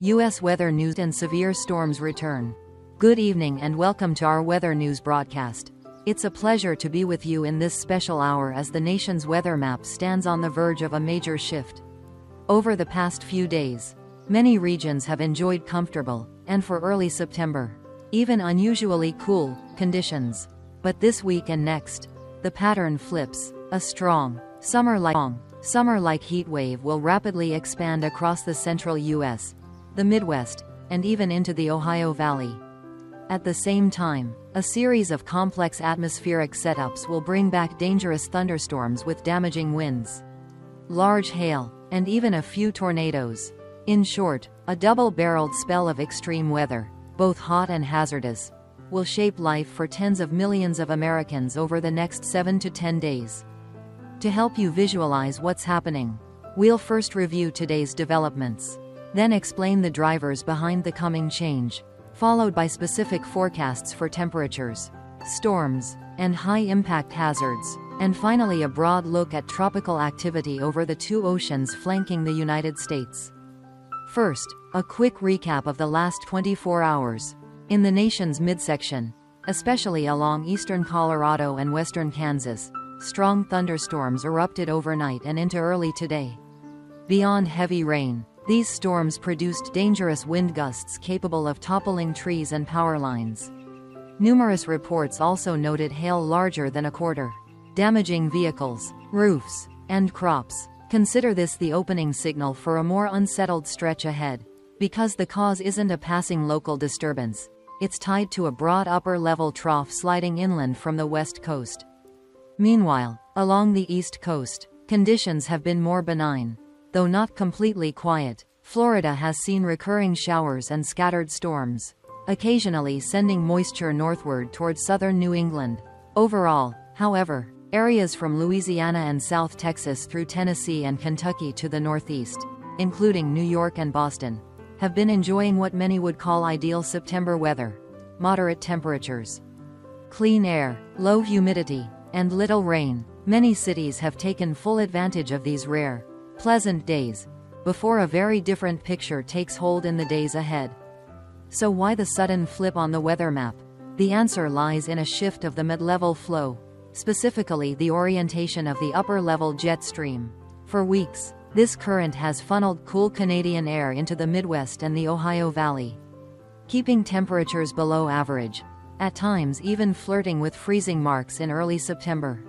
U.S. weather news and severe storms return. Good evening and welcome to our weather news broadcast. It's a pleasure to be with you in this special hour as the nation's weather map stands on the verge of a major shift. Over the past few days, many regions have enjoyed comfortable, and for early September, even unusually cool, conditions. But this week and next, the pattern flips. A strong, summer-like heat wave will rapidly expand across the central U.S., the Midwest, and even into the Ohio Valley. At the same time, a series of complex atmospheric setups will bring back dangerous thunderstorms with damaging winds, large hail, and even a few tornadoes. In short, a double-barreled spell of extreme weather, both hot and hazardous, will shape life for tens of millions of Americans over the next 7 to 10 days. To help you visualize what's happening, we'll first review today's developments, then explain the drivers behind the coming change, followed by specific forecasts for temperatures, storms, and high-impact hazards, and finally a broad look at tropical activity over the two oceans flanking the United States. First, a quick recap of the last 24 hours. In the nation's midsection, especially along eastern Colorado and western Kansas, strong thunderstorms erupted overnight and into early today. Beyond heavy rain, these storms produced dangerous wind gusts capable of toppling trees and power lines. Numerous reports also noted hail larger than a quarter, damaging vehicles, roofs, and crops. Consider this the opening signal for a more unsettled stretch ahead, because the cause isn't a passing local disturbance. It's tied to a broad upper-level trough sliding inland from the west coast. Meanwhile, along the east coast, conditions have been more benign. Though not completely quiet, Florida has seen recurring showers and scattered storms, occasionally sending moisture northward towards southern New England. Overall, however, areas from Louisiana and South Texas through Tennessee and Kentucky to the northeast, including New York and Boston, have been enjoying what many would call ideal September weather: moderate temperatures, clean air, low humidity, and little rain. Many cities have taken full advantage of these rare, pleasant days, before a very different picture takes hold in the days ahead. So why the sudden flip on the weather map? The answer lies in a shift of the mid-level flow, specifically the orientation of the upper-level jet stream. For weeks, this current has funneled cool Canadian air into the Midwest and the Ohio Valley, keeping temperatures below average, at times even flirting with freezing marks in early September.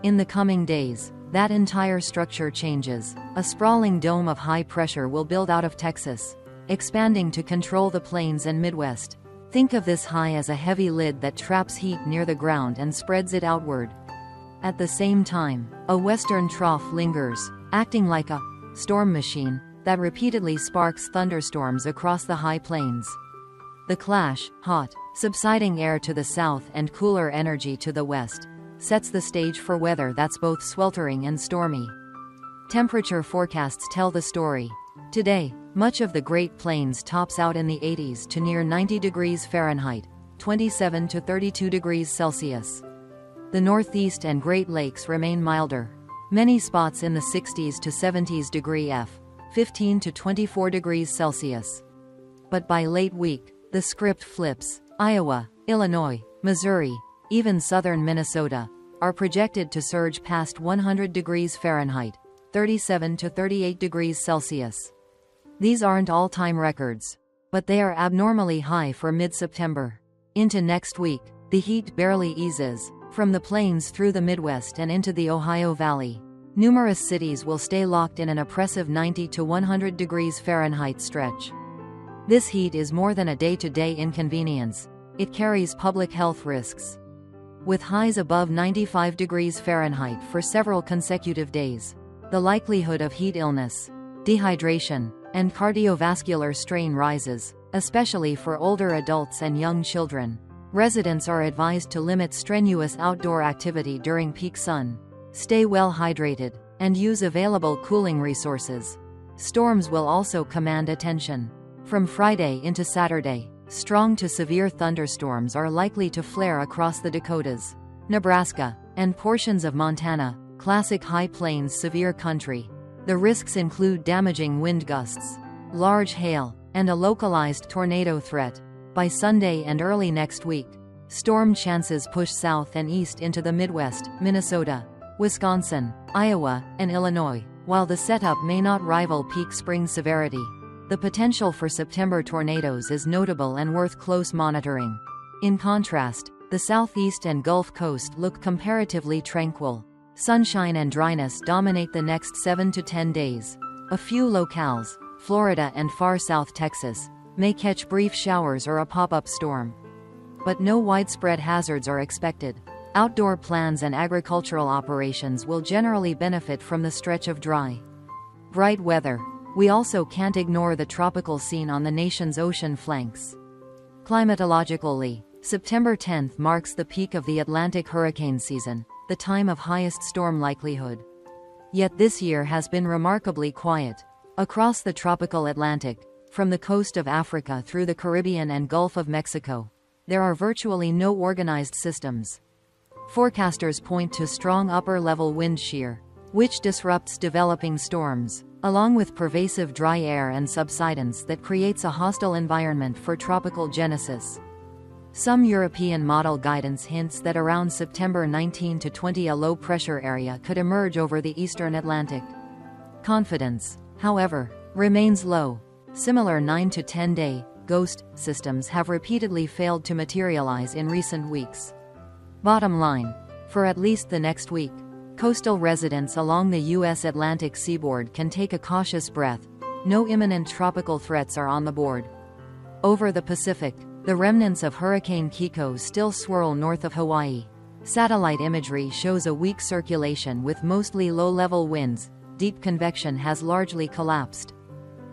In the coming days, that entire structure changes. A sprawling dome of high pressure will build out of Texas, expanding to control the plains and Midwest. Think of this high as a heavy lid that traps heat near the ground and spreads it outward. At the same time, a western trough lingers, acting like a storm machine that repeatedly sparks thunderstorms across the high plains. The clash, hot, subsiding air to the south and cooler energy to the west, sets the stage for weather that's both sweltering and stormy. Temperature forecasts tell the story. Today, much of the Great Plains tops out in the 80s to near 90 degrees Fahrenheit, 27 to 32 degrees Celsius. The Northeast and Great Lakes remain milder. Many spots in the 60s to 70s degree F, 15 to 24 degrees Celsius. But by late week, the script flips. Iowa, Illinois, Missouri, even southern Minnesota, are projected to surge past 100 degrees Fahrenheit, 37 to 38 degrees Celsius. These aren't all-time records, but they are abnormally high for mid-September. Into next week, the heat barely eases, from the plains through the Midwest and into the Ohio Valley. Numerous cities will stay locked in an oppressive 90 to 100 degrees Fahrenheit stretch. This heat is more than a day-to-day inconvenience. It carries public health risks. With highs above 95 degrees Fahrenheit for several consecutive days, the likelihood of heat illness, dehydration, and cardiovascular strain rises, especially for older adults and young children. Residents are advised to limit strenuous outdoor activity during peak sun, stay well hydrated, and use available cooling resources. Storms will also command attention. From Friday into Saturday, strong to severe thunderstorms are likely to flare across the Dakotas, Nebraska, and portions of Montana, classic high plains severe country. The risks include damaging wind gusts, large hail, and a localized tornado threat. By Sunday and early next week, storm chances push south and east into the Midwest, Minnesota, Wisconsin, Iowa, and Illinois. While the setup may not rival peak spring severity, the potential for September tornadoes is notable and worth close monitoring. In contrast, the southeast and Gulf Coast look comparatively tranquil. Sunshine and dryness dominate the next 7 to 10 days. A few locales, Florida and far south Texas, may catch brief showers or a pop-up storm. But no widespread hazards are expected. Outdoor plans and agricultural operations will generally benefit from the stretch of dry, bright weather. We also can't ignore the tropical scene on the nation's ocean flanks. Climatologically, September 10th marks the peak of the Atlantic hurricane season, the time of highest storm likelihood. Yet this year has been remarkably quiet. Across the tropical Atlantic, from the coast of Africa through the Caribbean and Gulf of Mexico, there are virtually no organized systems. Forecasters point to strong upper-level wind shear, which disrupts developing storms, along with pervasive dry air and subsidence that creates a hostile environment for tropical genesis. Some European model guidance hints that around September 19 to 20 a low-pressure area could emerge over the eastern Atlantic. Confidence, however, remains low. Similar 9 to 10-day ghost systems have repeatedly failed to materialize in recent weeks. Bottom line, for at least the next week, coastal residents along the U.S. Atlantic seaboard can take a cautious breath. No imminent tropical threats are on the board. Over the Pacific, the remnants of Hurricane Kiko still swirl north of Hawaii. Satellite imagery shows a weak circulation with mostly low-level winds. Deep convection has largely collapsed.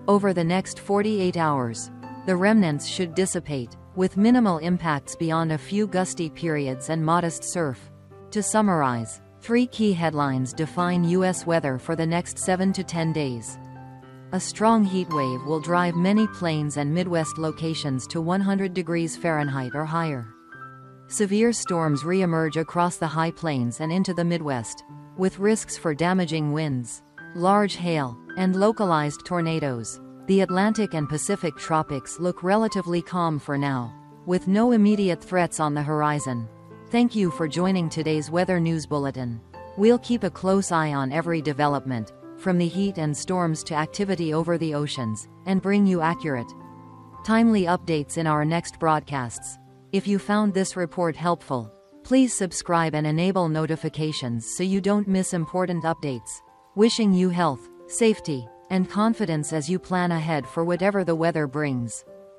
Over the next 48 hours, the remnants should dissipate, with minimal impacts beyond a few gusty periods and modest surf. To summarize, 3 key headlines define U.S. weather for the next 7 to 10 days. A strong heat wave will drive many plains and Midwest locations to 100 degrees Fahrenheit or higher. Severe storms re-emerge across the high plains and into the Midwest, with risks for damaging winds, large hail, and localized tornadoes. The Atlantic and Pacific tropics look relatively calm for now, with no immediate threats on the horizon. Thank you for joining today's Weather News Bulletin. We'll keep a close eye on every development, from the heat and storms to activity over the oceans, and bring you accurate, timely updates in our next broadcasts. If you found this report helpful, please subscribe and enable notifications so you don't miss important updates. Wishing you health, safety, and confidence as you plan ahead for whatever the weather brings.